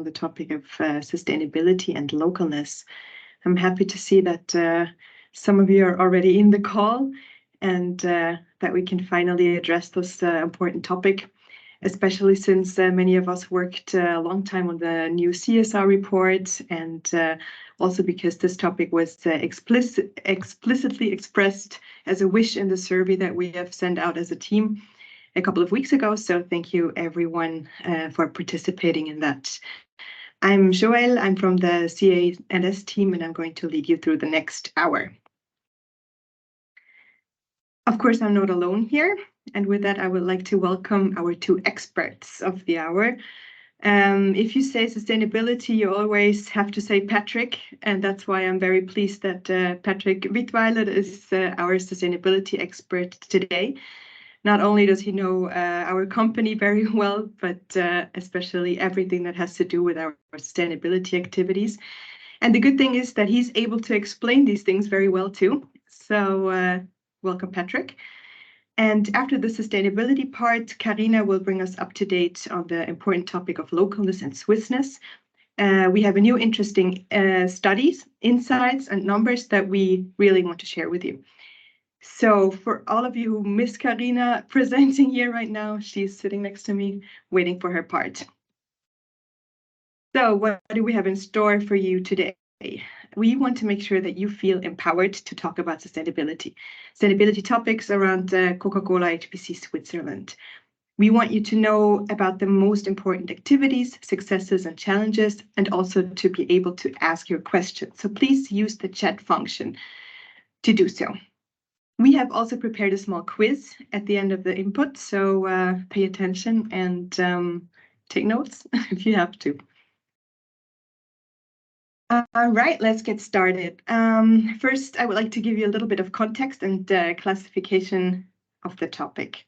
around the topic of sustainability and localness. I'm happy to see that some of you are already in the call and that we can finally address this important topic, especially since many of us worked a long time on the new CSR report, and also because this topic was explicitly expressed as a wish in the survey that we have sent out as a team a couple of weeks ago. So thank you everyone for participating in that. I'm Joelle, I'm from the CANS team, and I'm going to lead you through the next hour. Of course, I'm not alone here. And with that, I would like to welcome our two experts of the hour. If you say sustainability, you always have to say Patrick, and that's why I'm very pleased that Patrick Wittweiler is our sustainability expert today. Not only does he know our company very well, but especially everything that has to do with our sustainability activities. And the good thing is that he's able to explain these things very well too. So welcome, Patrick. And after the sustainability part, Karina will bring us up to date on the important topic of localness and Swissness. We have a new interesting studies, insights, and numbers that we really want to share with you. So for all of you who miss Karina presenting here right now, she's sitting next to me waiting for her part. So what do we have in store for you today? We want to make sure that you feel empowered to talk about sustainability topics around Coca-Cola HBC Switzerland. We want you to know about the most important activities, successes, and challenges, and also to be able to ask your questions. So please use the chat function to do so. We have also prepared a small quiz at the end of the input, so pay attention and take notes if you have to. All right, let's get started. First, I would like to give you a little bit of context and classification of the topic.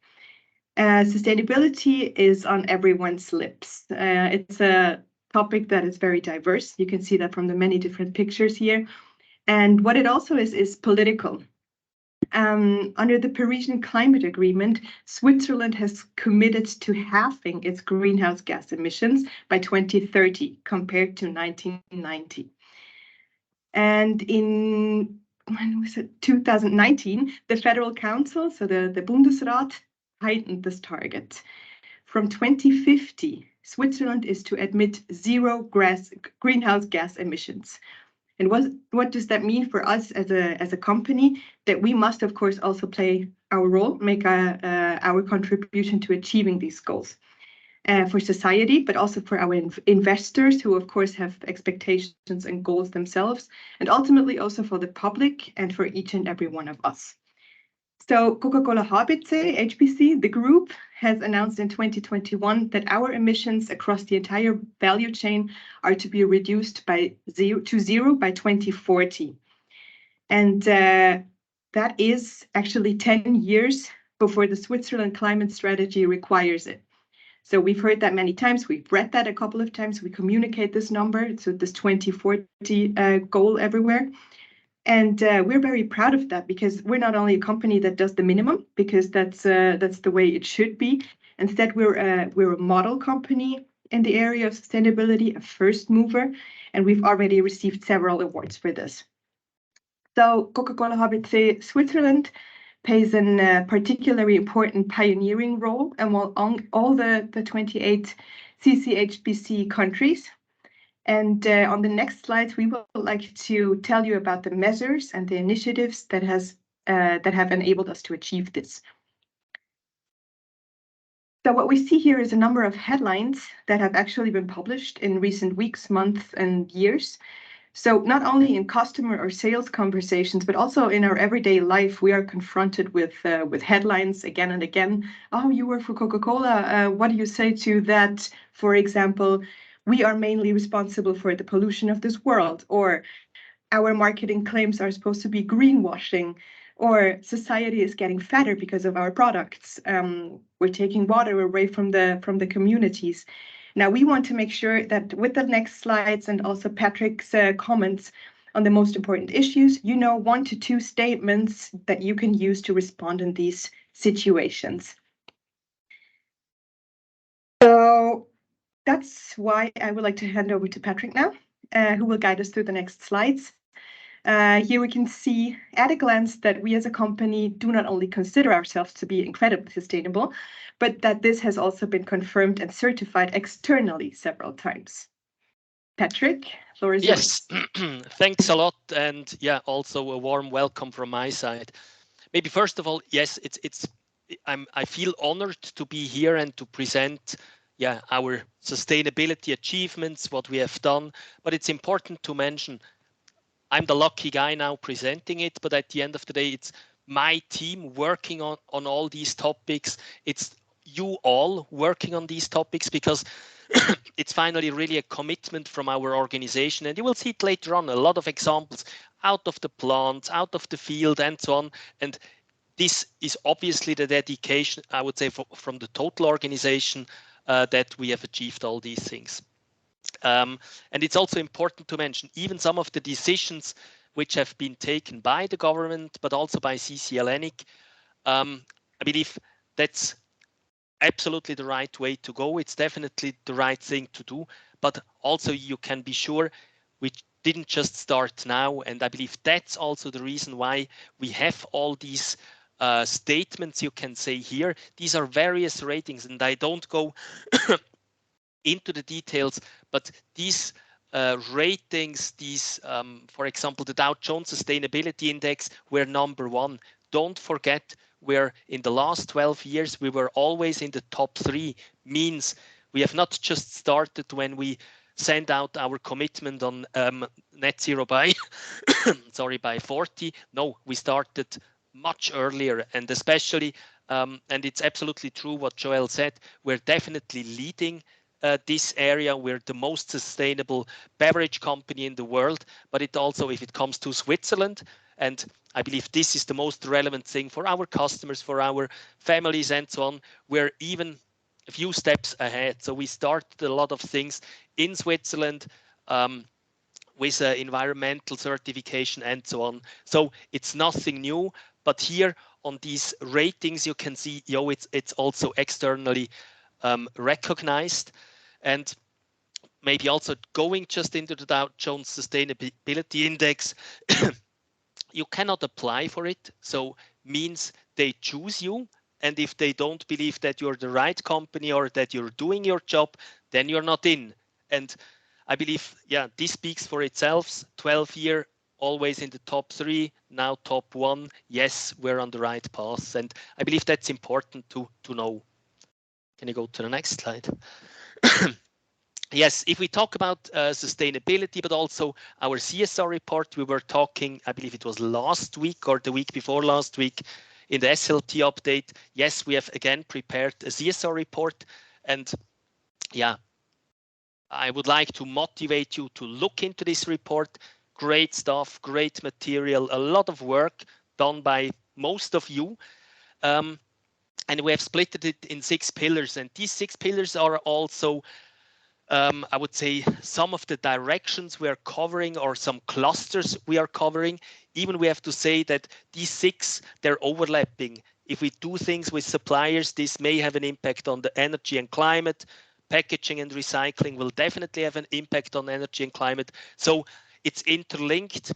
Sustainability is on everyone's lips. It's a topic that is very diverse. You can see that from the many different pictures here. And what it also is political. Under the Parisian Climate Agreement, Switzerland has committed to halving its greenhouse gas emissions by 2030 compared to 1990. And in 2019, the Federal Council, so the Bundesrat, heightened this target. From 2050, Switzerland is to emit zero greenhouse gas emissions. And what does that mean for us as a company? That we must, of course, also play our role, make our contribution to achieving these goals for society, but also for our investors who, of course, have expectations and goals themselves, and ultimately also for the public and for each and every one of us. So Coca-Cola HBC, the group, has announced in 2021 that our emissions across the entire value chain are to be reduced to zero by 2040. And that is actually 10 years before the Switzerland climate strategy requires it. So we've heard that many times, we've read that a couple of times, we communicate this number, so this 2040 goal everywhere. And we're very proud of that because we're not only a company that does the minimum, because that's the way it should be. Instead, we're a model company in the area of sustainability, a first mover, and we've already received several awards for this. So Coca-Cola HBC Switzerland plays a particularly important pioneering role among all the 28 CCHBC countries. And on the next slides, we would like to tell you about the measures and the initiatives that have enabled us to achieve this. So what we see here is a number of headlines that have actually been published in recent weeks, months, and years. So not only in customer or sales conversations, but also in our everyday life, we are confronted with headlines again and again. Oh, you work for Coca-Cola. What do you say to that? For example, we are mainly responsible for the pollution of this world, or our marketing claims are supposed to be greenwashing, or society is getting fatter because of our products. We're taking water away from the communities. Now, we want to make sure that with the next slides and also Patrick's comments on the most important issues, you know 1 to 2 statements that you can use to respond in these situations. So That's why I would like to hand over to Patrick now, who will guide us through the next slides. Here we can see at a glance that we as a company do not only consider ourselves to be incredibly sustainable, but that this has also been confirmed and certified externally several times. Patrick, floor is yours. Yes, thanks a lot, and yeah, also a warm welcome from my side. Maybe first of all, yes, I feel honored to be here and to present our sustainability achievements, what we have done. But it's important to mention I'm the lucky guy now presenting it, but at the end of the day, it's my team working on all these topics. It's you all working on these topics because it's finally really a commitment from our organization. And you will see it later on, a lot of examples out of the plants, out of the field and so on. And this is obviously the dedication, I would say, from the total organization that we have achieved all these things. And it's also important to mention even some of the decisions which have been taken by the government, but also by CCL. I believe that's absolutely the right way to go. It's definitely the right thing to do, but also you can be sure we didn't just start now. And I believe that's also the reason why we have all these statements you can say here. These are various ratings, and I don't go into the details, but these ratings, these, for example, the Dow Jones Sustainability Index, were #1. Don't forget, where in the last 12 years, we were always in the top 3, means we have not just started when we send out our commitment on net zero by, by 40. No, we started much earlier, and especially, and it's absolutely true what Joel said, we're definitely leading this area. We're the most sustainable beverage company in the world, but it also, if it comes to Switzerland, and I believe this is the most relevant thing for our customers, for our families and so on, we're even a few steps ahead. So we started a lot of things in Switzerland with environmental certification and so on. So it's nothing new, but here on these ratings, you can see, it's also externally recognized. And maybe also going just into the Dow Jones Sustainability Index, you cannot apply for it. So means they choose you. And if they don't believe that you're the right company or that you're doing your job, then you're not in. And I believe, this speaks for itself. 12-year, always in the top 3, now top 1. Yes, we're on the right path. And I believe that's important to know. Can you go to the next slide? Yes, if we talk about sustainability, but also our CSR report, we were talking, I believe it was last week or the week before last week in the SLT update. Yes, we have again prepared a CSR report. And I would like to motivate you to look into this report. Great stuff, great material, a lot of work done by most of you. And we have split it in 6 pillars. And these 6 pillars are also I would say some of the directions we are covering or some clusters we are covering. Even we have to say that these 6, they're overlapping. If we do things with suppliers, this may have an impact on the energy and climate. Packaging and recycling will definitely have an impact on energy and climate. So it's interlinked.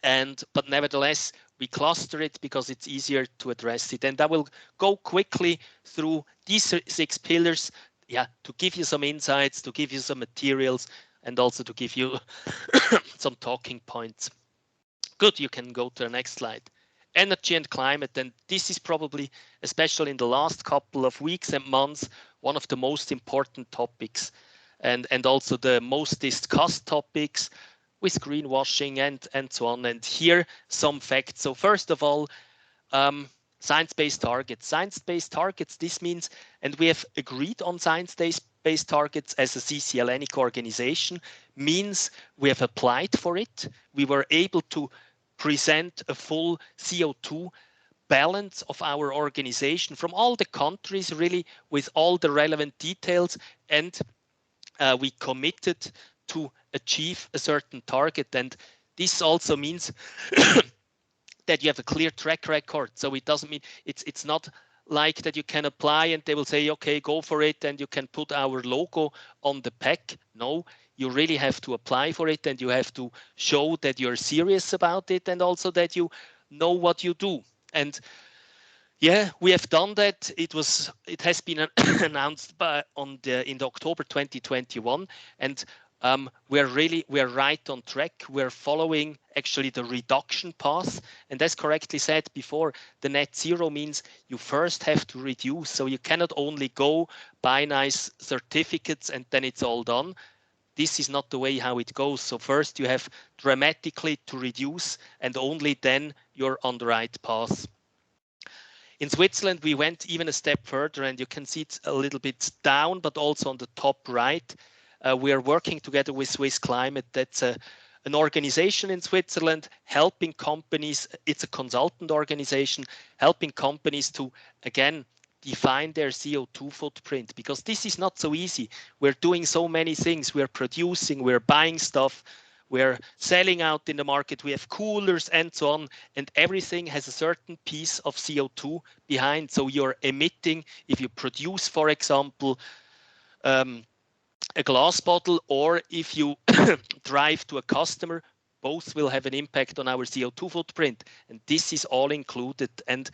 But nevertheless, we cluster it because it's easier to address it. And I will go quickly through these 6 pillars. To give you some insights, to give you some materials, and also to give you some talking points. Good, you can go to the next slide. Energy and climate, and this is probably, especially in the last couple of weeks and months, one of the most important topics, and also the most discussed topics with greenwashing and so on. And here some facts. So first of all, science-based targets. Science-based targets, this means, and we have agreed on science-based targets as a CCL organization, means we have applied for it. We were able to present a full CO2 balance of our organization from all the countries, really, with all the relevant details. And we committed to achieve a certain target. And this also means that you have a clear track record. So it doesn't mean it's not like that you can apply and they will say, okay, go for it, and you can put our logo on the pack. No, you really have to apply for it, and you have to show that you're serious about it, and also that you know what you do. And yeah, we have done that. It has been announced in the October 2021, and we're right on track. We're following actually the reduction path, and as correctly said before, the net zero means you first have to reduce. So you cannot only go buy nice certificates and then it's all done. This is not the way how it goes. So first you have dramatically to reduce, and only then you're on the right path. In Switzerland, we went even a step further, and you can see it's a little bit down, but also on the top right. We are working together with Swiss Climate. That's an organization in Switzerland helping companies. It's a consultant organization helping companies to, again, define their CO2 footprint, because this is not so easy. We're doing so many things. We're producing, we're buying stuff, we're selling out in the market, we have coolers and so on, and everything has a certain piece of CO2 behind. So you're emitting, if you produce, for example, a glass bottle, or if you drive to a customer, both will have an impact on our CO2 footprint. And this is all included. And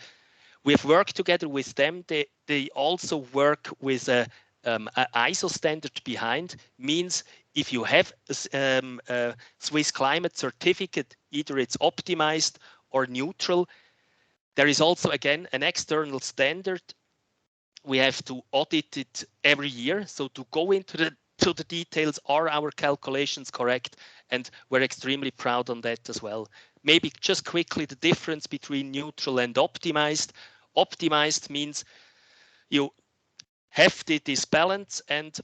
we have worked together with them. They also work with a ISO standard behind, means if you have a Swiss climate certificate, either it's optimized or neutral, there is also, again, an external standard. We have to audit it every year. So to go into the details, are our calculations correct? And we're extremely proud on that as well. Maybe just quickly the difference between neutral and optimized. Optimized means you have this balance, and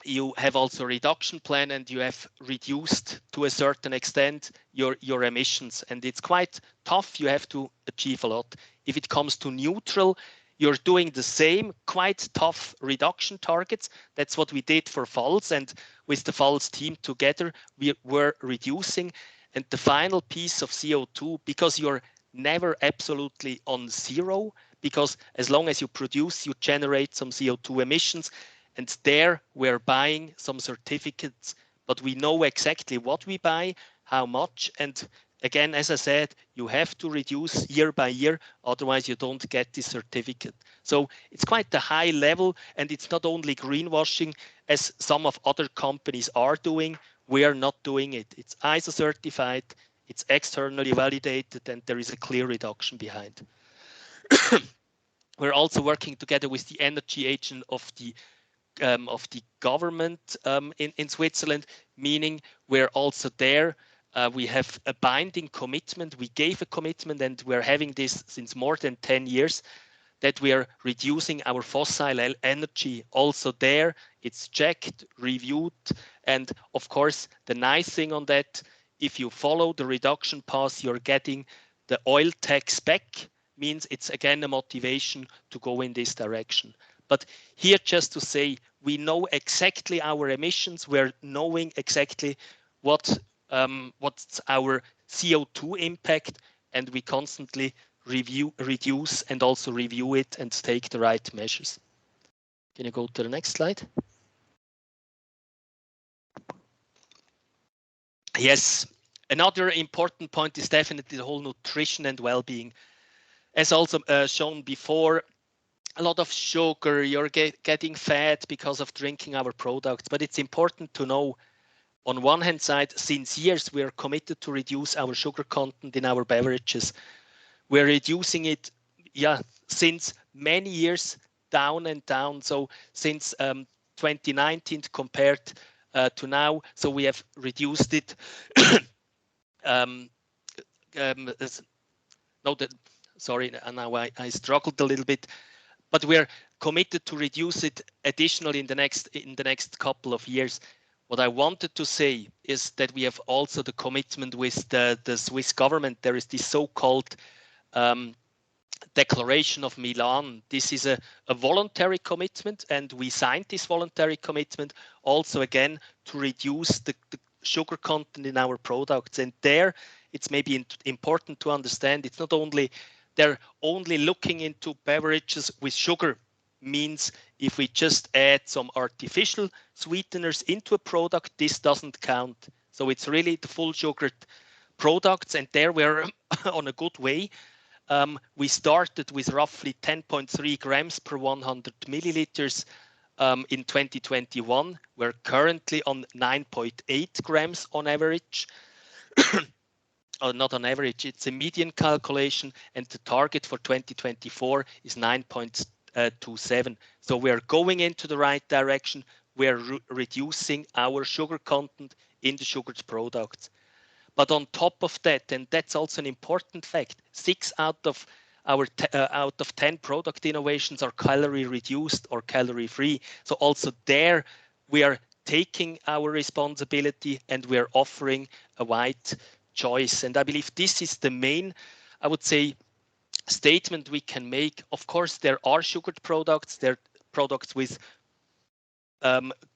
you have also a reduction plan, and you have reduced to a certain extent your emissions. And it's quite tough. You have to achieve a lot. If it comes to neutral, you're doing the same quite tough reduction targets. That's what we did for Pfalz, and with the Pfalz team together, we were reducing. And the final piece of CO2, because you're never absolutely on zero, because as long as you produce, you generate some CO2 emissions. And there we're buying some certificates, but we know exactly what we buy, how much. And again, as I said, you have to reduce year by year, otherwise you don't get this certificate. So it's quite a high level, and it's not only greenwashing as some of other companies are doing. We are not doing it. It's ISO certified, it's externally validated, and there is a clear reduction behind. We're also working together with the energy agent of the government in Switzerland, meaning we're also there. We have a binding commitment. We gave a commitment, and we're having this since more than 10 years, that we are reducing our fossil energy. Also there, it's checked, reviewed, and of course, the nice thing on that, if you follow the reduction path, you're getting the oil tax back, means it's again a motivation to go in this direction. But here, just to say, we know exactly our emissions. We're knowing exactly what's our CO2 impact, and we constantly reduce and also review it and take the right measures. Can you go to the next slide? Yes, another important point is definitely the whole nutrition and well-being. As also shown before, a lot of sugar, you're getting fat because of drinking our products. But it's important to know, on one hand side, since years, we are committed to reduce our sugar content in our beverages. We're reducing it, since many years, down and down. So since 2019 compared to now, so we have reduced it. Sorry, now I struggled a little bit. But we're committed to reduce it additionally in the next couple of years. What I wanted to say is that we have also the commitment with the Swiss government. There is this so-called Declaration of Milan. This is a voluntary commitment, and we signed this voluntary commitment also again to reduce the sugar content in our products. And there, it's maybe important to understand, it's not only they're only looking into beverages with sugar. Means if we just add some artificial sweeteners into a product, this doesn't count. So it's really the full sugared products, and there we're on a good way. We started with roughly 10.3 grams per 100 milliliters in 2021. We're currently on 9.8 grams on average. Or not on average, it's a median calculation, and the target for 2024 is 9.27. So we are going into the right direction. We are reducing our sugar content in the sugared products. But on top of that, and that's also an important fact, 6 out of 10 product innovations are calorie reduced or calorie free. So also there we are taking our responsibility and we are offering a wide choice. And I believe this is the main, I would say, statement we can make. Of course, there are sugared products, there are products with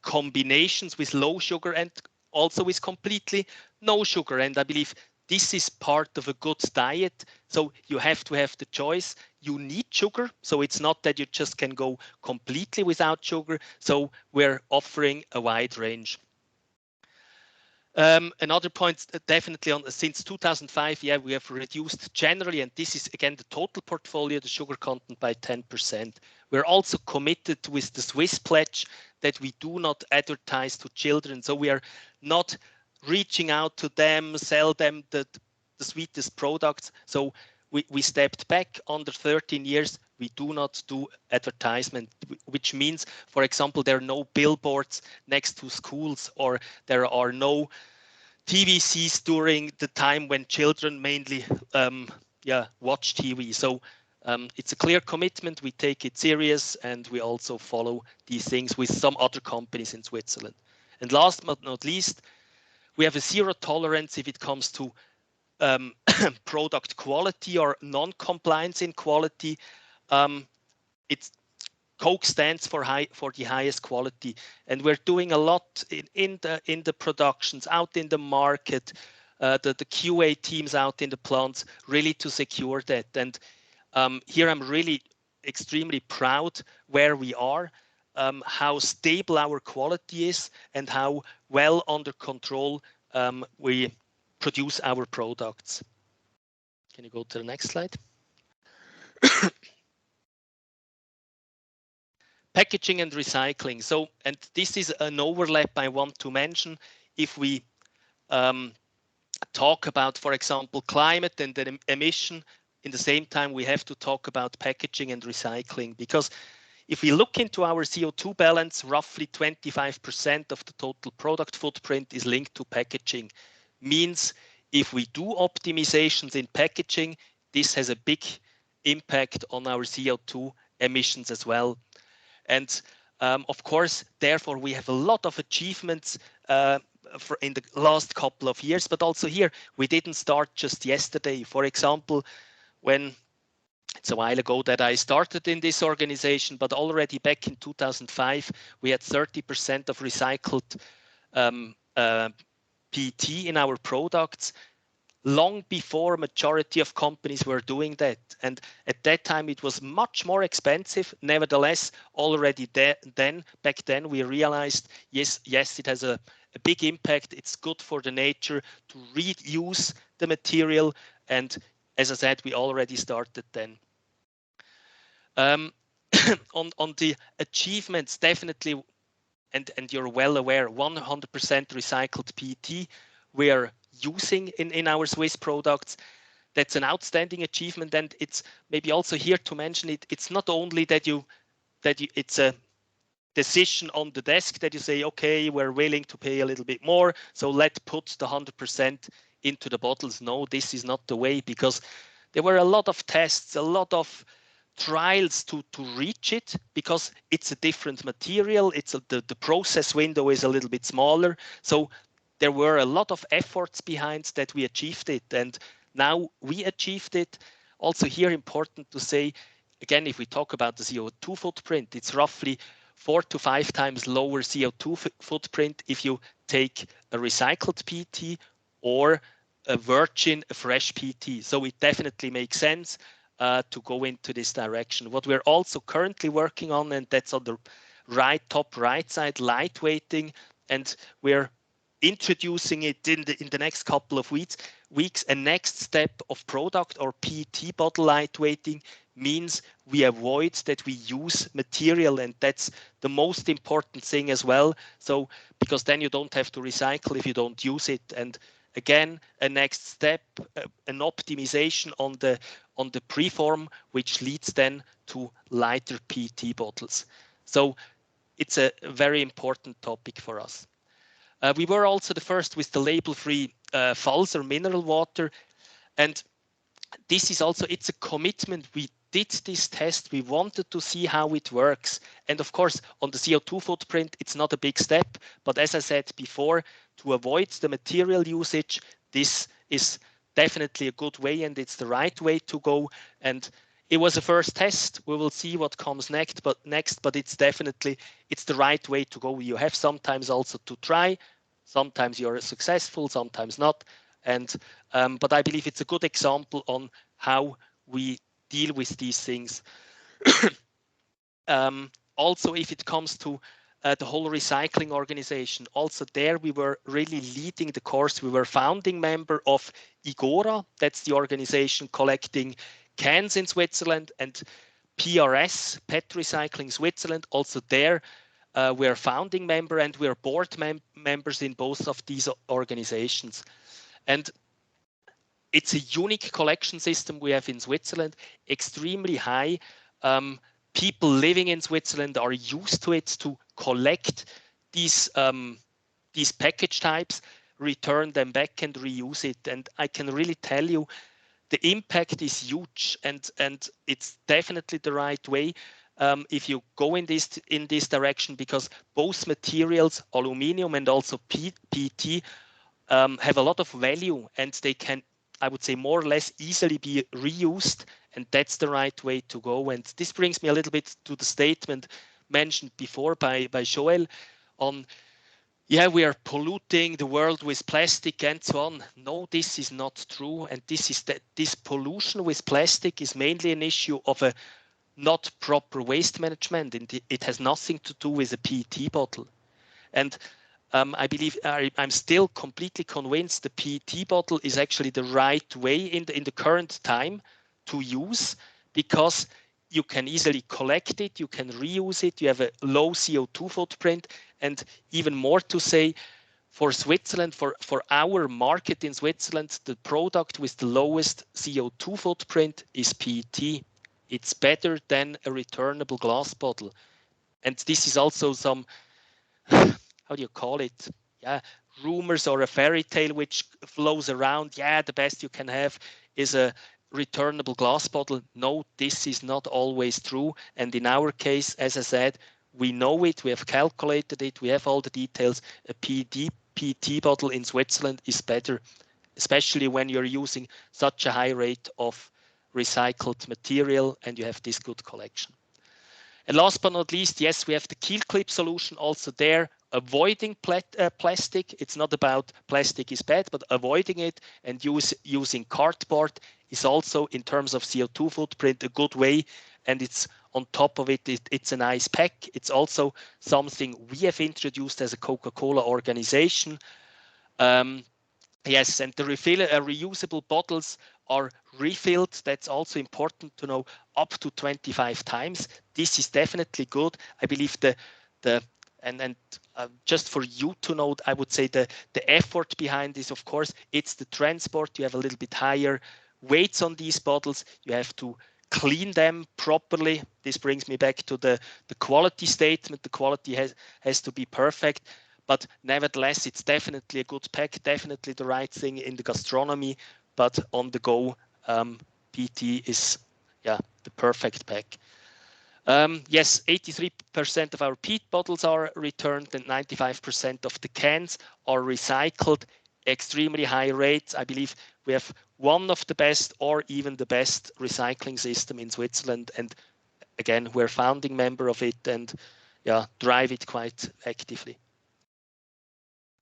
combinations with low sugar and also with completely no sugar. And I believe this is part of a good diet. So you have to have the choice. You need sugar. So it's not that you just can go completely without sugar. So we're offering a wide range. Another point, definitely on since 2005, yeah, we have reduced generally, and this is again the total portfolio, the sugar content by 10%. We're also committed with the Swiss pledge that we do not advertise to children. So we are not reaching out to them, sell them the sweetest products. So we stepped back. Under 13 years, we do not do advertisement, which means, for example, there are no billboards next to schools, or there are no TVCs during the time when children mainly watch TV. So it's a clear commitment. We take it serious, and we also follow these things with some other companies in Switzerland. And last but not least, we have a zero tolerance if it comes to product quality or non-compliance in quality. It's Coke stands for the highest quality, and we're doing a lot in the productions, out in the market, the QA teams out in the plants, really to secure that. And here I'm really extremely proud where we are, how stable our quality is, and how well under control we produce our products. Can you go to the next slide? Packaging and recycling. So, and this is an overlap I want to mention. If we talk about, for example, climate and the emission, in the same time, we have to talk about packaging and recycling, because if we look into our CO2 balance, roughly 25% of the total product footprint is linked to packaging. Means if we do optimizations in packaging, this has a big impact on our CO2 emissions as well. And of course, therefore, we have a lot of achievements in the last couple of years, but also here, we didn't start just yesterday. For example, when it's a while ago that I started in this organization, but already back in 2005, we had 30% of recycled PET in our products, long before majority of companies were doing that. And at that time, it was much more expensive. Nevertheless, already back then, we realized, yes, it has a big impact. It's good for the nature to reuse the material. And as I said, we already started then. On the achievements, definitely, and you're well aware, 100% recycled PET we are using in our Swiss products. That's an outstanding achievement, and it's maybe also here to mention it. It's not only that it's a decision on the desk that you say, okay, we're willing to pay a little bit more, so let's put the 100% into the bottles. No, this is not the way, because there were a lot of tests, a lot of trials to reach it, because it's a different material. The process window is a little bit smaller. So there were a lot of efforts behind that we achieved it, and now we achieved it. Also here important to say, again, if we talk about the CO2 footprint, it's roughly 4 to 5 times lower CO2 footprint if you take a recycled PET or a fresh PET. So it definitely makes sense. to go into this direction. What we're also currently working on, and that's on the top right side, lightweighting, and we're introducing it in the next couple of weeks. A next step of product or PET bottle lightweighting means we avoid that we use material, and that's the most important thing as well. So because then you don't have to recycle if you don't use it. And again, a next step, an optimization on the preform, which leads then to lighter PET bottles. So it's a very important topic for us. We were also the first with the label-free Falser mineral water, and this is also, it's a commitment. We did this test. We wanted to see how it works. And of course, on the CO2 footprint, it's not a big step. But as I said before, to avoid the material usage, this is definitely a good way, and it's the right way to go. And it was a first test. We will see what comes next, but it's definitely, it's the right way to go. You have sometimes also to try. Sometimes you're successful, sometimes not. And but I believe it's a good example on how we deal with these things. Also, if it comes to the whole recycling organization, also there we were really leading the course. We were founding member of IGORA, that's the organization collecting cans in Switzerland, and PRS, Pet Recycling Switzerland, also there we are founding member, and we are board members in both of these organizations. And it's a unique collection system we have in Switzerland, extremely high. People living in Switzerland are used to it, to collect these package types, return them back and reuse it. And I can really tell you the impact is huge, and it's definitely the right way if you go in this direction, because both materials, aluminium and also PET, have a lot of value, and they can, I would say, more or less easily be reused, and that's the right way to go. And this brings me a little bit to the statement mentioned before by Joel on, yeah, we are polluting the world with plastic and so on. No, this is not true. And this pollution with plastic is mainly an issue of a not proper waste management. And it has nothing to do with a PET bottle. And I believe I'm still completely convinced the PET bottle is actually the right way in the current time to use, because you can easily collect it, you can reuse it, you have a low CO2 footprint, and even more to say, for Switzerland, for our market in Switzerland, the product with the lowest CO2 footprint is PET. It's better than a returnable glass bottle. And this is also some, how do you call it? Yeah, rumors or a fairy tale which flows around. Yeah, the best you can have is a returnable glass bottle. No, this is not always true. And in our case, as I said, we know it, we have calculated it, we have all the details. A PET bottle in Switzerland is better, especially when you're using such a high rate of recycled material and you have this good collection. And last but not least, yes, we have the keel clip solution also there, avoiding plastic. It's not about plastic is bad, but avoiding it and using cardboard is also, in terms of CO2 footprint, a good way. And it's on top of it, it's a nice pack. It's also something we have introduced as a Coca-Cola organization. Yes, and the reusable bottles are refilled. That's also important to know, up to 25 times. This is definitely good. I believe just for you to note, I would say the effort behind this, of course, it's the transport. You have a little bit higher weights on these bottles. You have to clean them properly. This brings me back to the quality statement. The quality has to be perfect. But nevertheless, it's definitely a good pack, definitely the right thing in the gastronomy. But on the go, PET is, yeah, the perfect pack. Yes, 83% of our PET bottles are returned and 95% of the cans are recycled. Extremely high rates. I believe we have one of the best or even the best recycling system in Switzerland. And again, we're founding member of it and yeah, drive it quite actively.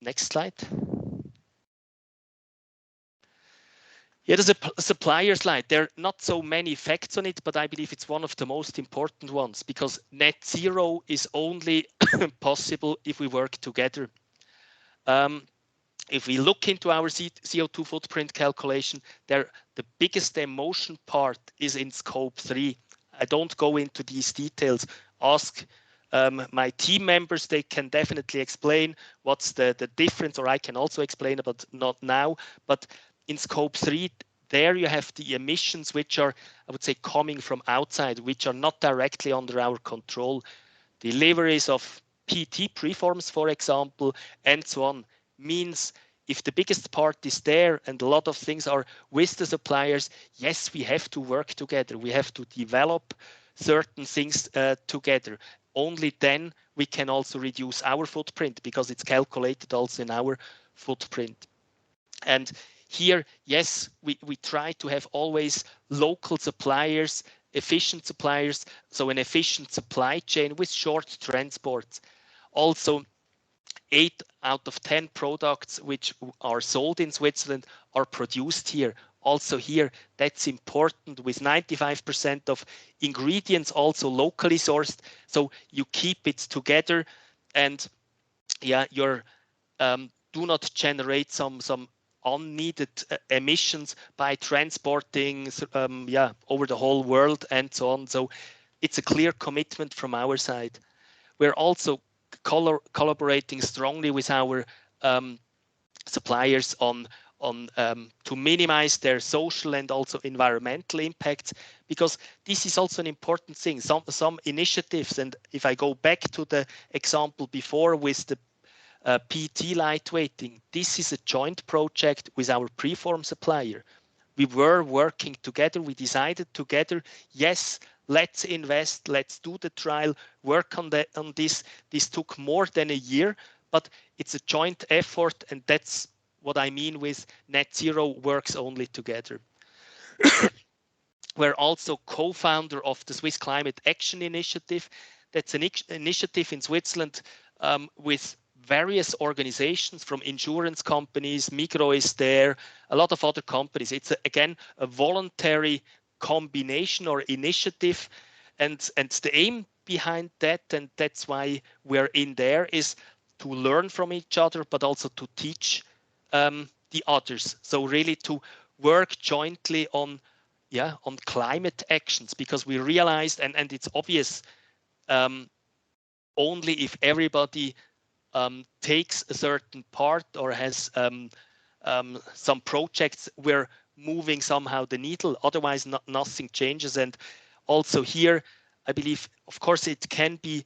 Next slide. Yeah, there's a supplier slide. There are not so many facts on it, but I believe it's one of the most important ones because net zero is only possible if we work together. If we look into our CO2 footprint calculation, the biggest emotion part is in scope 3. I don't go into these details. Ask my team members, they can definitely explain what's the difference, or I can also explain, but not now. But in scope 3, there you have the emissions which are, I would say, coming from outside, which are not directly under our control. Deliveries of PT preforms, for example, and so on, means if the biggest part is there and a lot of things are with the suppliers, yes, we have to work together. We have to develop certain things together. Only then we can also reduce our footprint because it's calculated also in our footprint. And here, yes, we try to have always local suppliers, efficient suppliers, so an efficient supply chain with short transports. Also, 8 out of 10 products which are sold in Switzerland are produced here. Also here, that's important with 95% of ingredients also locally sourced. So you keep it together and yeah, you're do not generate some unneeded emissions by transporting over the whole world and so on. So it's a clear commitment from our side. We're also collaborating strongly with our suppliers on to minimize their social and also environmental impacts, because this is also an important thing. Some initiatives, and if I go back to the example before with the PT lightweighting, this is a joint project with our preform supplier. We were working together. We decided together, yes, let's invest, let's do the trial, work on this. This took more than a year, but it's a joint effort, and that's what I mean with net zero works only together. We're also co-founder of the Swiss Climate Action Initiative. That's an initiative in Switzerland with various organizations, from insurance companies, Migros is there, a lot of other companies. It's again a voluntary combination or initiative, and the aim behind that, and that's why we're in there, is to learn from each other, but also to teach the others. So really to work jointly on climate actions, because we realized, and it's obvious, only if everybody takes a certain part or has some projects, we're moving somehow the needle. Otherwise, nothing changes. And also here, I believe, of course, it can be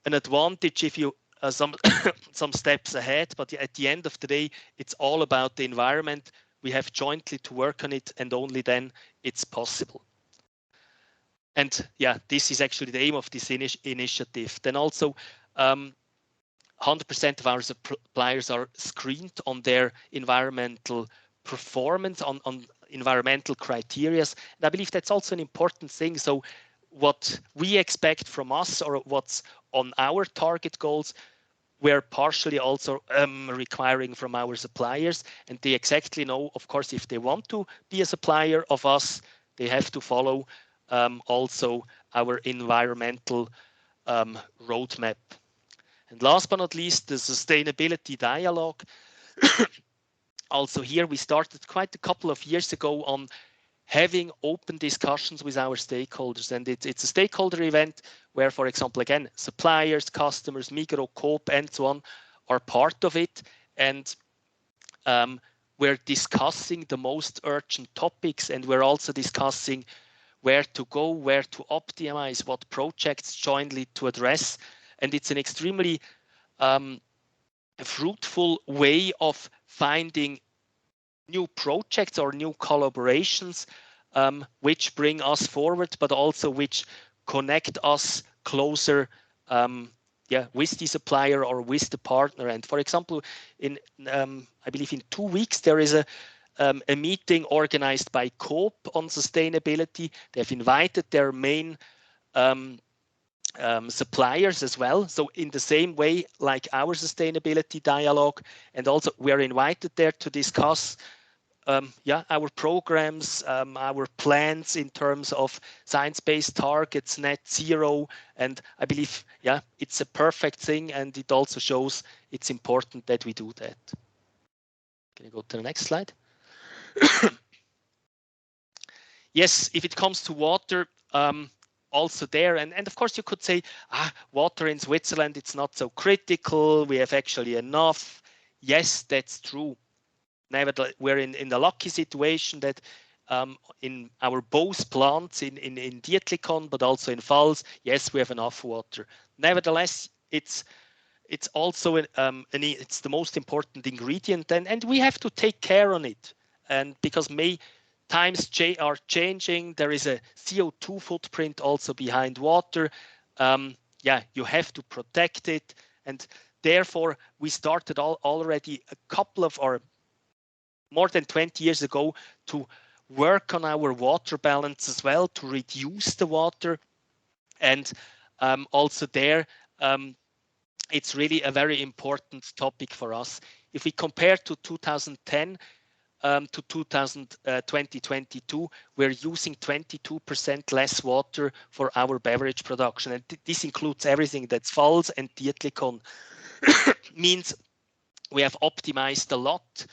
an advantage if you some some steps ahead. But at the end of the day, it's all about the environment. We have jointly to work on it, and only then it's possible. And yeah, this is actually the aim of this initiative. Then also, 100% of our suppliers are screened on their environmental performance, on environmental criteria. And I believe that's also an important thing. So what we expect from us, or what's on our target goals, we're partially also requiring from our suppliers, and they exactly know, of course, if they want to be a supplier of us, they have to follow also our environmental roadmap. And last but not least, the sustainability dialogue. Also here, we started quite a couple of years ago on having open discussions with our stakeholders. And it's a stakeholder event where, for example, again, suppliers, customers, Migros, Coop, and so on are part of it. And we're discussing the most urgent topics, and we're also discussing where to go, where to optimize, what projects jointly to address. And it's an extremely fruitful way of finding new projects or new collaborations which bring us forward, but also which connect us closer with the supplier or with the partner. And for example, in I believe in 2 weeks, there is a meeting organized by Coop on sustainability. They've invited their main suppliers as well. So in the same way, like our sustainability dialogue, and also we're invited there to discuss our programs, our plans in terms of science-based targets, net zero, and I believe, it's a perfect thing, and it also shows it's important that we do that. Can you go to the next slide? Yes, if it comes to water, also there, and of course you could say, water in Switzerland, it's not so critical, we have actually enough. Yes, that's true. Nevertheless, we're in the lucky situation that in our both plants in Dietlikon, but also in Pfalz, yes, we have enough water. Nevertheless, it's also it's the most important ingredient, and we have to take care on it. And because times are changing, there is a CO2 footprint also behind water. You have to protect it, and therefore we started already a couple of or more than 20 years ago to work on our water balance as well, to reduce the water. And also there, it's really a very important topic for us. If we compare to 2010 to 2022, we're using 22% less water for our beverage production. And this includes everything that's Pfalz and Dietlikon. Means we have optimized a lot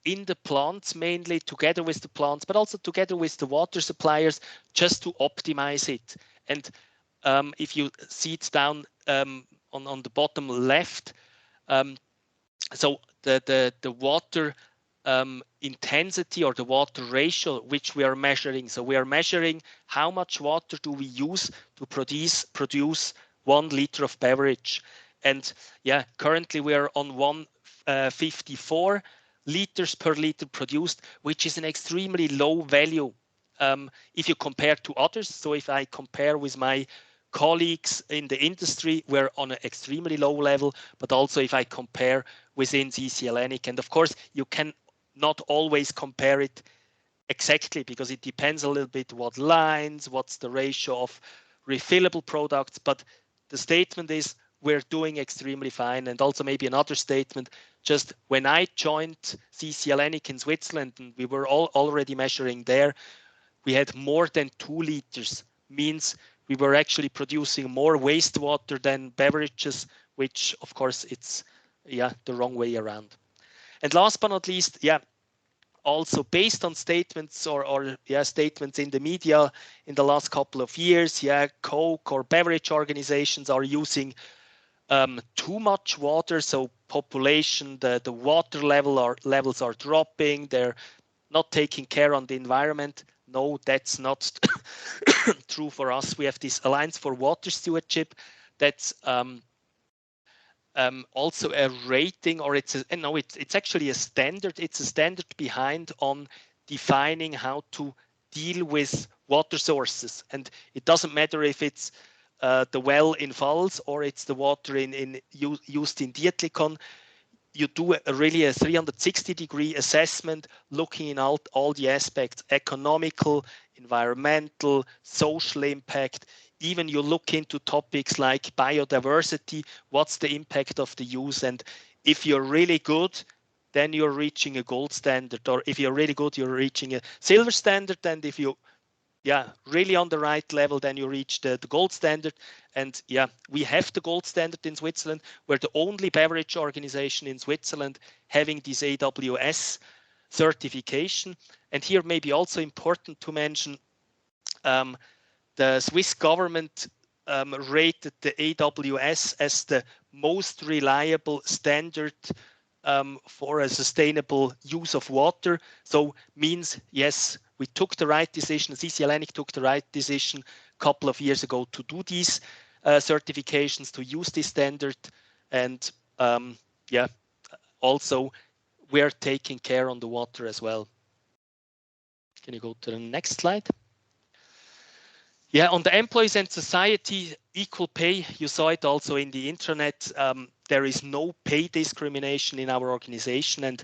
in the plants, mainly together with the plants, but also together with the water suppliers, just to optimize it. And if you see it down on the bottom left, so the water intensity or the water ratio which we are measuring. So we are measuring how much water do we use to produce 1 liter of beverage. And currently we are on 154 liters per liter produced, which is an extremely low value if you compare to others. So if I compare with my colleagues in the industry, we're on an extremely low level, but also if I compare within CC Hellenic. And of course, you can not always compare it exactly because it depends a little bit what lines, what's the ratio of refillable products. But the statement is we're doing extremely fine. And also maybe another statement, just when I joined CC Hellenic in Switzerland, and we were already measuring there, we had more than 2 liters, means we were actually producing more wastewater than beverages, which of course it's the wrong way around. And last but not least, also based on statements or statements in the media in the last couple of years, Coke or beverage organizations are using too much water. So population, the water levels are dropping. They're not taking care on the environment. No, that's not true for us. We have this Alliance for Water Stewardship. That's also a rating, or it's actually a standard. It's a standard behind on defining how to deal with water sources, and it doesn't matter if it's the well in Pfalz or it's the water used in Dietlikon. You do really a 360-degree assessment, looking in all the aspects: economical, environmental, social impact. Even you look into topics like biodiversity, what's the impact of the use? And if you're really good, then you're reaching a gold standard. Or if you're really good, you're reaching a silver standard. And if you really on the right level, then you reach the gold standard. And we have the gold standard in Switzerland. We're the only beverage organization in Switzerland having this AWS certification. And here maybe also important to mention, the Swiss government rated the AWS as the most reliable standard for a sustainable use of water. So means, yes, we took the right decision. CC Hellenic took the right decision a couple of years ago to do these certifications, to use this standard. And also we're taking care on the water as well. Can you go to the next slide? On the employees and society, equal pay, you saw it also in the intranet. There is no pay discrimination in our organization. And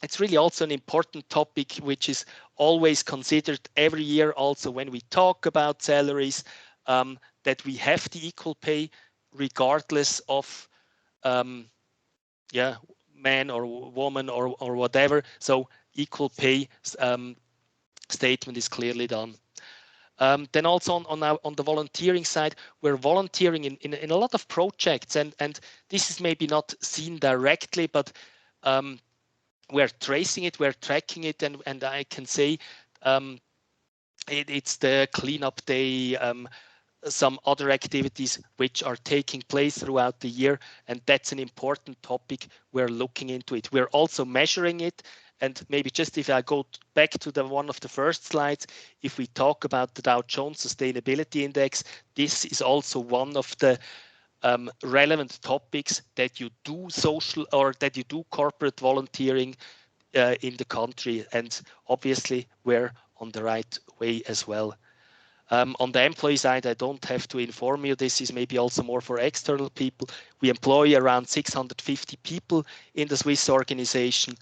it's really also an important topic, which is always considered every year, also when we talk about salaries, that we have the equal pay regardless of man or woman or whatever. So equal pay statement is clearly done. Then also on the volunteering side, we're volunteering in a lot of projects, and this is maybe not seen directly, but we're tracing it, we're tracking it, and I can say it's the cleanup day, some other activities which are taking place throughout the year, and that's an important topic. We're looking into it. We're also measuring it, and maybe just if I go back to one of the first slides, if we talk about the Dow Jones Sustainability Index, this is also one of the relevant topics that you do social or that you do corporate volunteering in the country, and obviously we're on the right way as well. On the employee side, I don't have to inform you. This is maybe also more for external people. We employ around 650 people in the Swiss organization.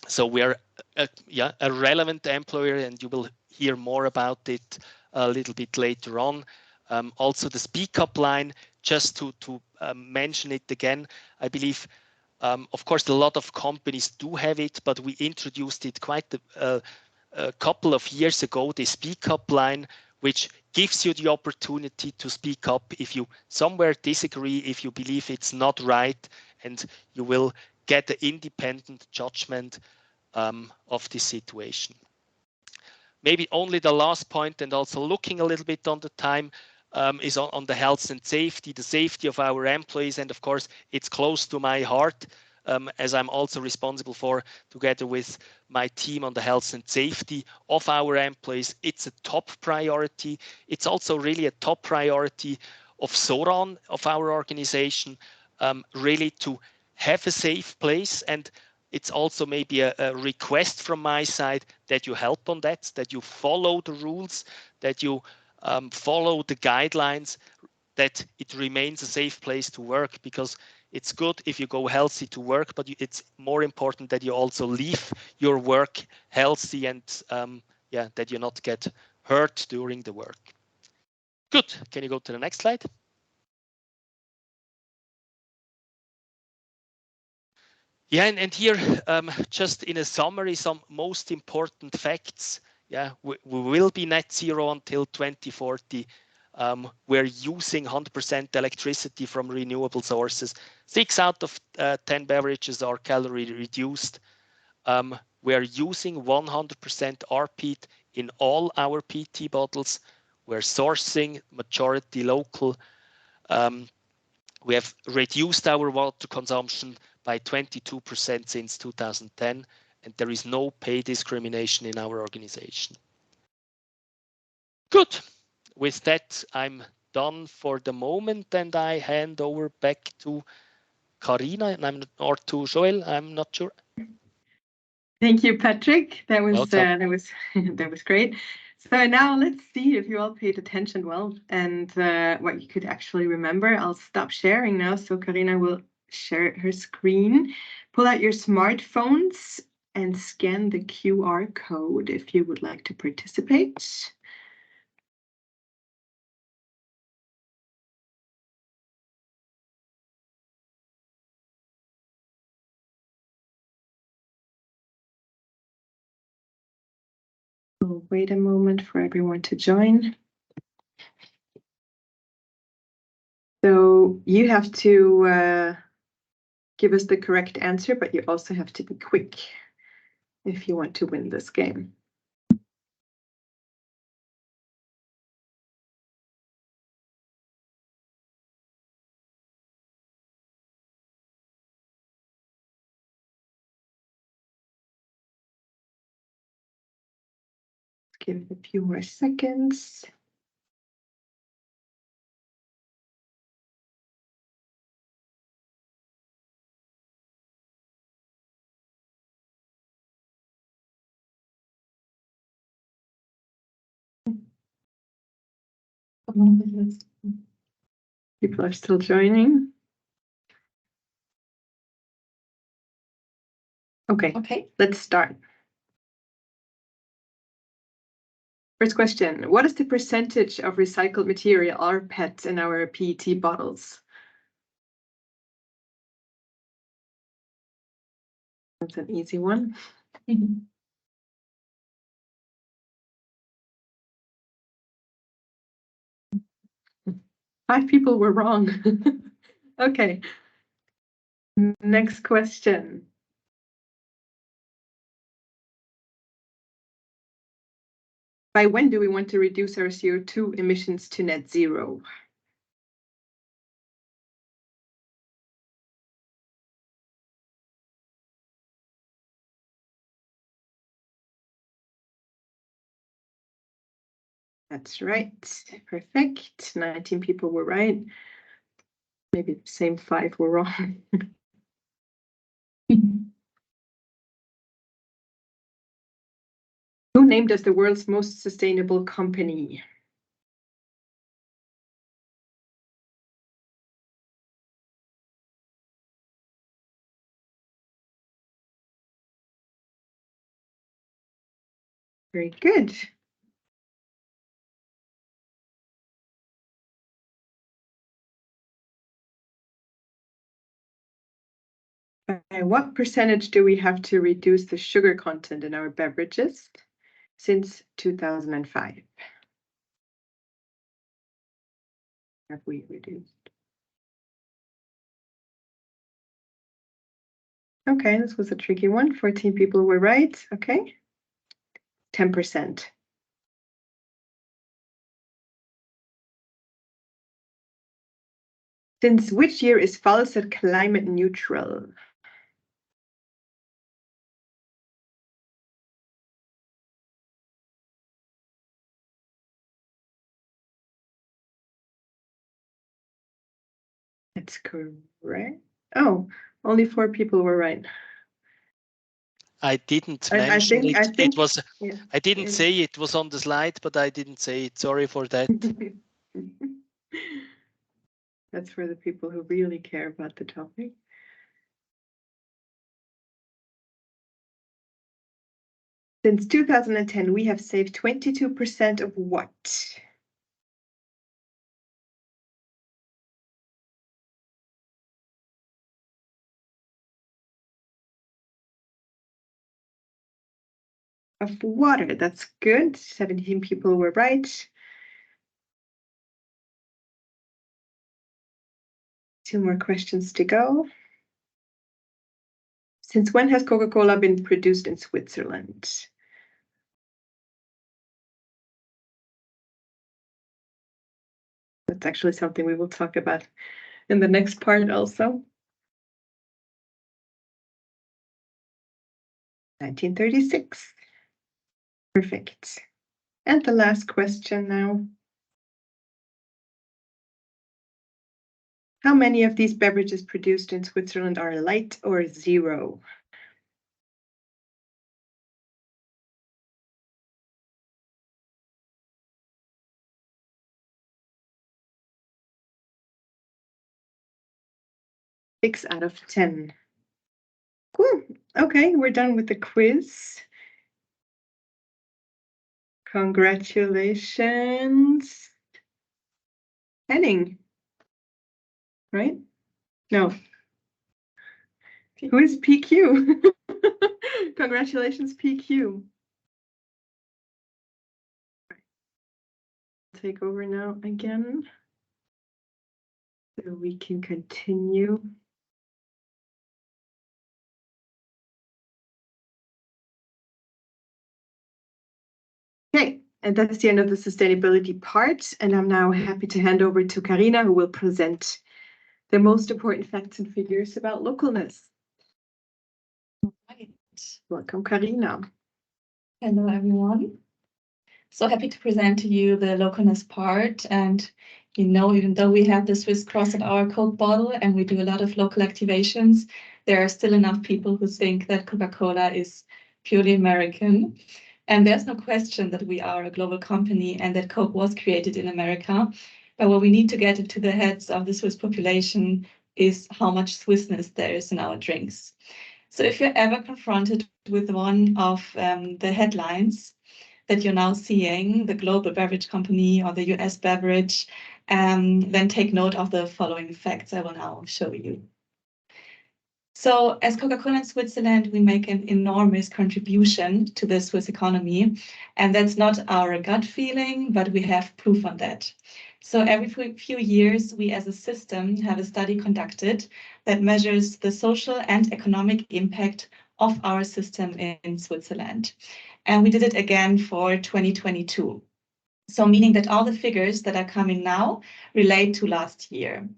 So we're a relevant employer, and you will hear more about it a little bit later on. Also the Speak Up line, just to mention it again, I believe, of course, a lot of companies do have it, but we introduced it quite a couple of years ago, the Speak Up line, which gives you the opportunity to speak up if you somewhere disagree, if you believe it's not right, and you will get the independent judgment of this situation. Maybe only the last point, and also looking a little bit on the time, is on the health and safety, the safety of our employees. And of course, it's close to my heart, as I'm also responsible for, together with my team, on the health and safety of our employees. It's a top priority. It's also really a top priority of Soran, of our organization, really to have a safe place. And it's also maybe a request from my side that you help on that you follow the rules, that you follow the guidelines, that it remains a safe place to work, because it's good if you go healthy to work, but it's more important that you also leave your work healthy, and that you not get hurt during the work. Good. Can you go to the next slide? Yeah, and here, just in a summary, some most important facts. Yeah, we will be net zero until 2040. We're using 100% electricity from renewable sources. 6 out of 10 beverages are calorie reduced. We're using 100% rPET in all our PT bottles. We're sourcing majority local. We have reduced our water consumption by 22% since 2010, and there is no pay discrimination in our organization. Good. With that, I'm done for the moment, and I hand over back to Karina or to Joel. I'm not sure. Thank you, Patrick. That was Welcome. that was great. So now let's see if you all paid attention well and what you could actually remember. I'll stop sharing now, so Karina will share her screen. Pull out your smartphones and scan the QR code if you would like to participate. We'll wait a moment for everyone to join. So you have to give us the correct answer, but you also have to be quick if you want to win this game. Give it a few more seconds. People are still joining. Okay, let's start. First question, what is the percentage of recycled material or PET in our PET bottles? That's an easy one. 5 people were wrong. Okay. Next question. By when do we want to reduce our CO2 emissions to net zero? That's right. Perfect. 19 people were right. Maybe the same 5 were wrong. Who named us the world's most sustainable company? Very good. By what percentage do we have to reduce the sugar content in our beverages since 2005? Have we reduced? Okay, this was a tricky one. 14 people were right. Okay. 10%. Since which year is Falset climate neutral? That's correct. Oh, only 4 people were right. I didn't mention it. I think, It was. yeah, I didn't say it was on the slide, but I didn't say it. Sorry for that. That's for the people who really care about the topic. Since 2010, we have saved 22% of what? Of water. That's good. 17 people were right. 2 more questions to go. Since when has Coca-Cola been produced in Switzerland? That's actually something we will talk about in the next part also. 1936. Perfect. And the last question now. How many of these beverages produced in Switzerland are light or zero? Six out of 10. Cool. Okay, we're done with the quiz. Congratulations. Henning, right? No. Who is PQ? Congratulations, PQ. Take over now again. So we can continue. Okay, and that's the end of the sustainability part. And I'm now happy to hand over to Karina, who will present the most important facts and figures about localness. Right. Welcome, Karina. Hello, everyone. So happy to present to you the localness part. And even though we have the Swiss cross at our Coke bottle and we do a lot of local activations, there are still enough people who think that Coca-Cola is purely American. And there's no question that we are a global company and that Coke was created in America. But what we need to get into the heads of the Swiss population is how much Swissness there is in our drinks. So if you're ever confronted with one of the headlines that you're now seeing, the global beverage company or the US beverage, then take note of the following facts I will now show you. So as Coca-Cola in Switzerland, we make an enormous contribution to the Swiss economy. And that's not our gut feeling, but we have proof on that. So every few years, we as a system have a study conducted that measures the social and economic impact of our system in Switzerland. And we did it again for 2022. So meaning that all the figures that are coming now relate to last year.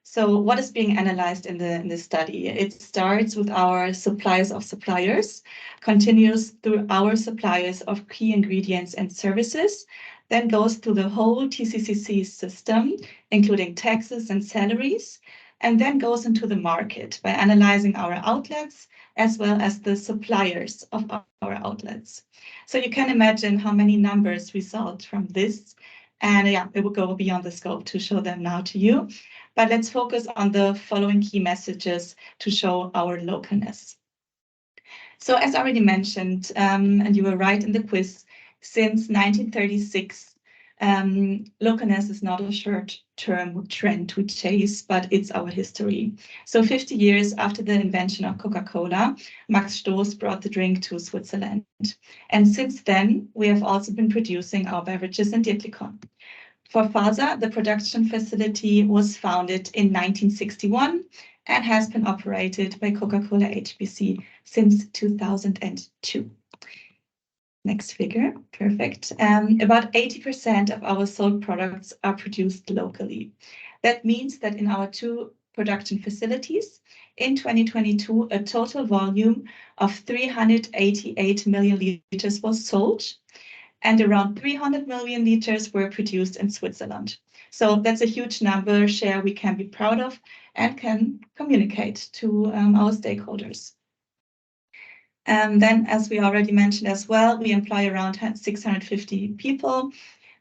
So what is being analyzed in the study? It starts with our suppliers of suppliers, continues through our suppliers of key ingredients and services, then goes through the whole TCCC system, including taxes and salaries, and then goes into the market by analyzing our outlets as well as the suppliers of our outlets. So you can imagine how many numbers result from this. And yeah, it will go beyond the scope to show them now to you. But let's focus on the following key messages to show our localness. So as already mentioned, and you were right in the quiz, since 1936, localness is not a short-term trend to chase, but it's our history. So 50 years after the invention of Coca-Cola, Max Stoß brought the drink to Switzerland. And since then, we have also been producing our beverages in Dietlikon. For Faser, the production facility was founded in 1961 and has been operated by Coca-Cola HBC since 2002. Next figure, perfect. About 80% of our sold products are produced locally. That means that in our 2 production facilities, in 2022, a total volume of 388 million liters was sold, and around 300 million liters were produced in Switzerland. So that's a huge number share we can be proud of and can communicate to our stakeholders. Then, as we already mentioned as well, we employ around 650 people,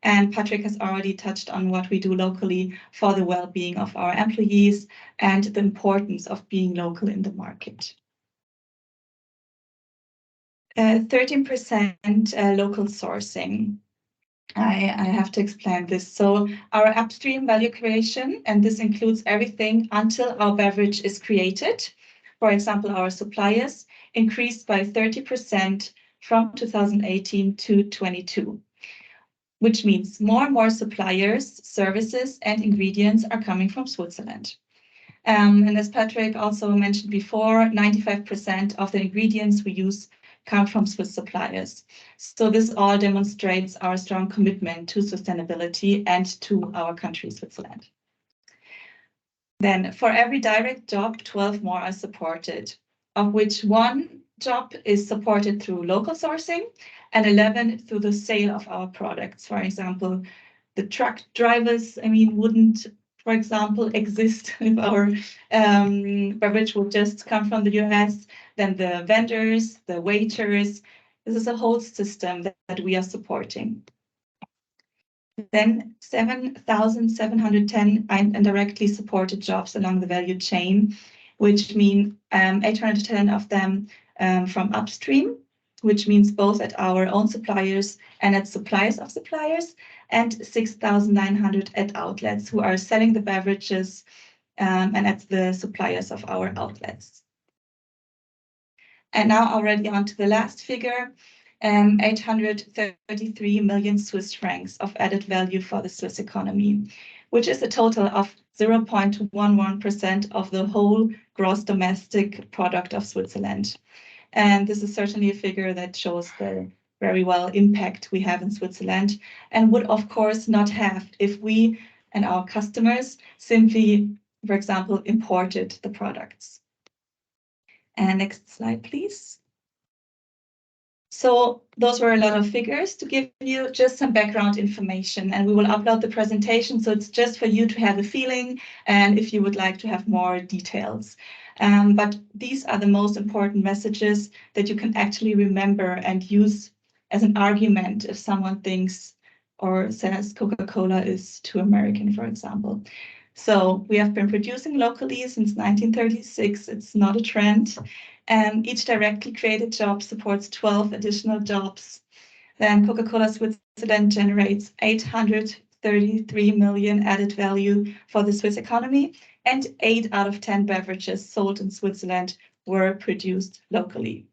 and Patrick has already touched on what we do locally for the well-being of our employees and the importance of being local in the market. 13% local sourcing. I have to explain this. So our upstream value creation, and this includes everything until our beverage is created. For example, our suppliers increased by 30% from 2018 to 22, which means more and more suppliers, services, and ingredients are coming from Switzerland. And as Patrick also mentioned before, 95% of the ingredients we use come from Swiss suppliers. So this all demonstrates our strong commitment to sustainability and to our country, Switzerland. Then for every direct job, 12 more are supported, of which 1 job is supported through local sourcing and 11 through the sale of our products. For example, the truck drivers, wouldn't, for example, exist if our beverage would just come from the US. Then the vendors, the waiters, this is a whole system that we are supporting. Then 7,710 indirectly supported jobs along the value chain, which mean 810 of them from upstream, which means both at our own suppliers and at suppliers of suppliers, and 6,900 at outlets who are selling the beverages and at the suppliers of our outlets. And now already on to the last figure, 833 million Swiss francs of added value for the Swiss economy, which is a total of 0.11% of the whole gross domestic product of Switzerland. And this is certainly a figure that shows the very well impact we have in Switzerland and would of course not have if we and our customers simply, for example, imported the products. And next slide, please. So those were a lot of figures to give you just some background information, and we will upload the presentation. So it's just for you to have a feeling and if you would like to have more details. But these are the most important messages that you can actually remember and use as an argument if someone thinks or says Coca-Cola is too American, for example. So we have been producing locally since 1936. It's not a trend. Each directly created job supports 12 additional jobs. Then Coca-Cola Switzerland generates 833 million added value for the Swiss economy, and 8 out of 10 beverages sold in Switzerland were produced locally.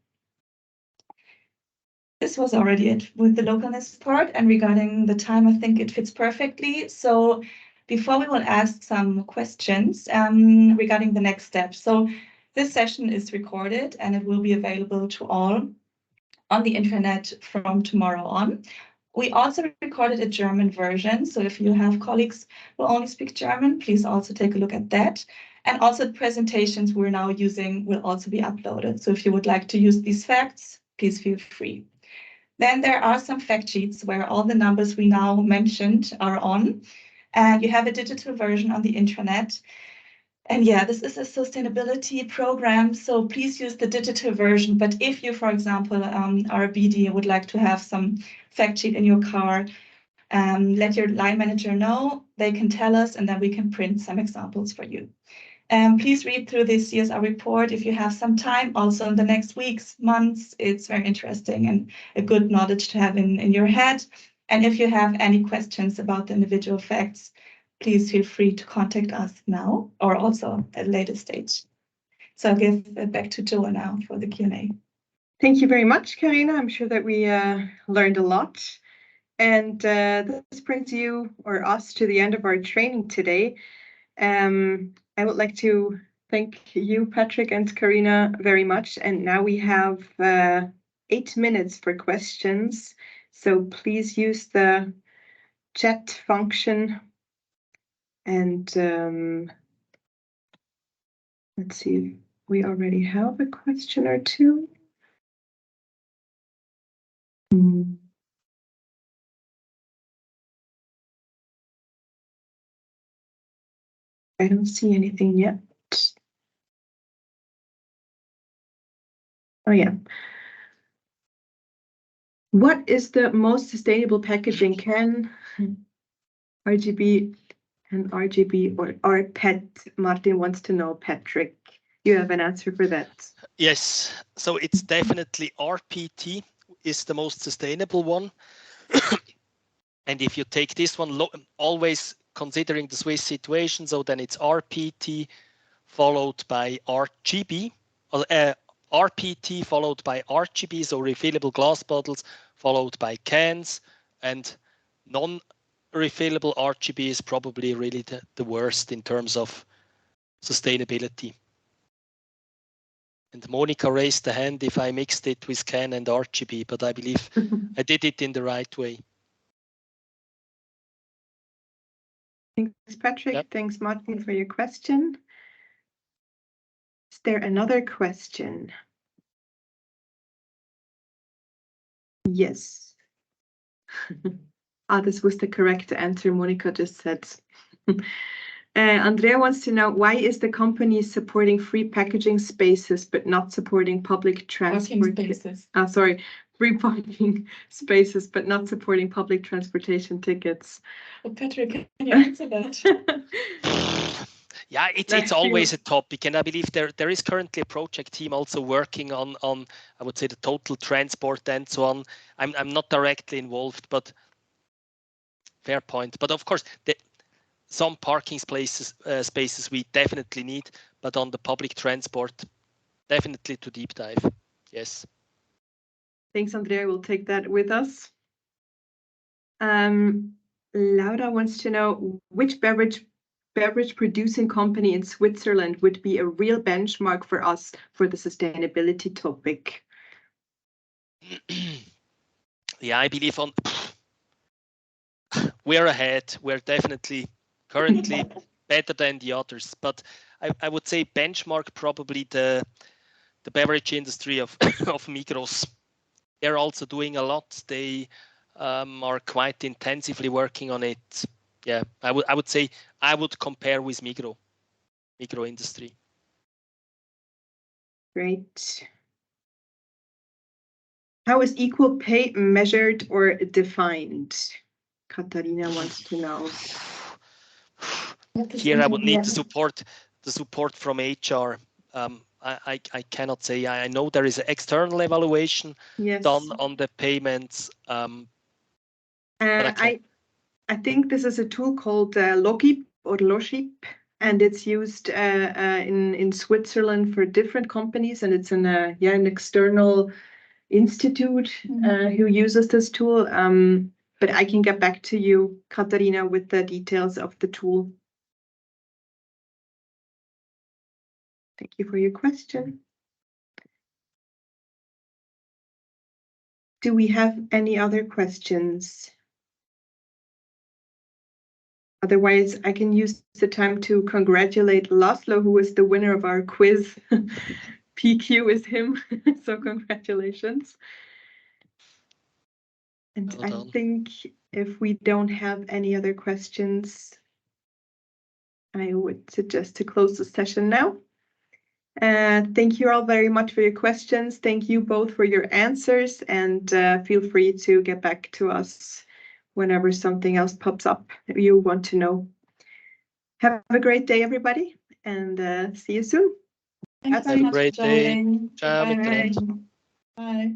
This was already it with the localness part, and regarding the time, I think it fits perfectly. So before we will ask some questions regarding the next steps. So this session is recorded and it will be available to all on the internet from tomorrow on. We also recorded a German version, so if you have colleagues who only speak German, please also take a look at that. And also the presentations we're now using will also be uploaded. So if you would like to use these facts, please feel free. Then there are some fact sheets where all the numbers we now mentioned are on, and you have a digital version on the intranet. And yeah, this is a sustainability program, so please use the digital version. But if you, for example, are a BD, would like to have some fact sheet in your car, let your line manager know. They can tell us, and then we can print some examples for you. Please read through this CSR report if you have some time, also in the next weeks, months. It's very interesting and a good knowledge to have in your head. And if you have any questions about the individual facts, please feel free to contact us now or also at a later stage. So I'll give it back to Joa now for the Q&A. Thank you very much, Karina. I'm sure that we learned a lot. And this brings you or us to the end of our training today. I would like to thank you, Patrick and Karina, very much. And now we have 8 minutes for questions. So please use the chat function. And let's see if we already have a question or two. I don't see anything yet. Oh yeah. What is the most sustainable packaging? Can RGB and RGB or PET? Martin wants to know, Patrick. You have an answer for that? Yes, so it's definitely RPT is the most sustainable one. And if you take this one, always considering the Swiss situation, so then it's RPT followed by RGB, RPT followed by RGB, so refillable glass bottles followed by cans, and non-refillable RGB is probably really the worst in terms of sustainability. And Monica raised the hand if I mixed it with can and RGB, but I believe I did it in the right way. Thanks, Patrick. Yep. Thanks, Martin, for your question. Is there another question? Yes. This was the correct answer Monica just said. Andrea wants to know, why is the company supporting free packaging spaces but not supporting public transport? Sorry, free parking spaces but not supporting public transportation tickets. Well, Patrick, can you answer that? Yeah, it's always a topic, and I believe there is currently a project team also working on I would say the total transport and so on. I'm not directly involved, but fair point. But of course, some parking spaces we definitely need, but on the public transport, definitely to deep dive. Yes. Thanks, Andrea. We'll take that with us. Laura wants to know, which beverage producing company in Switzerland would be a real benchmark for us for the sustainability topic? Yeah, I believe we're ahead. We're definitely currently better than the others, but I would say benchmark probably the beverage industry of Migros. They're also doing a lot. They are quite intensively working on it. Yeah, I would say I would compare with Migros industry. Great. How is equal pay measured or defined? Katarina wants to know. Here I would need the support from HR. I cannot say. I know there is an external evaluation done on the payments. I think this is a tool called Logip or Logip. and it's used in Switzerland for different companies, and it's an external institute who uses this tool. But I can get back to you, Katharina, with the details of the tool. Thank you for your question. Do we have any other questions? Otherwise, I can use the time to congratulate Laszlo, who is the winner of our quiz. PQ is him, so congratulations. And Well I think if we don't have any other questions, I would suggest to close the session now. Thank you all very much for your questions. Thank you both for your answers, and feel free to get back to us whenever something else pops up that you want to know. Have a great day, everybody, and see you soon. Thanks Have a great day. Ciao. Bye. Bye.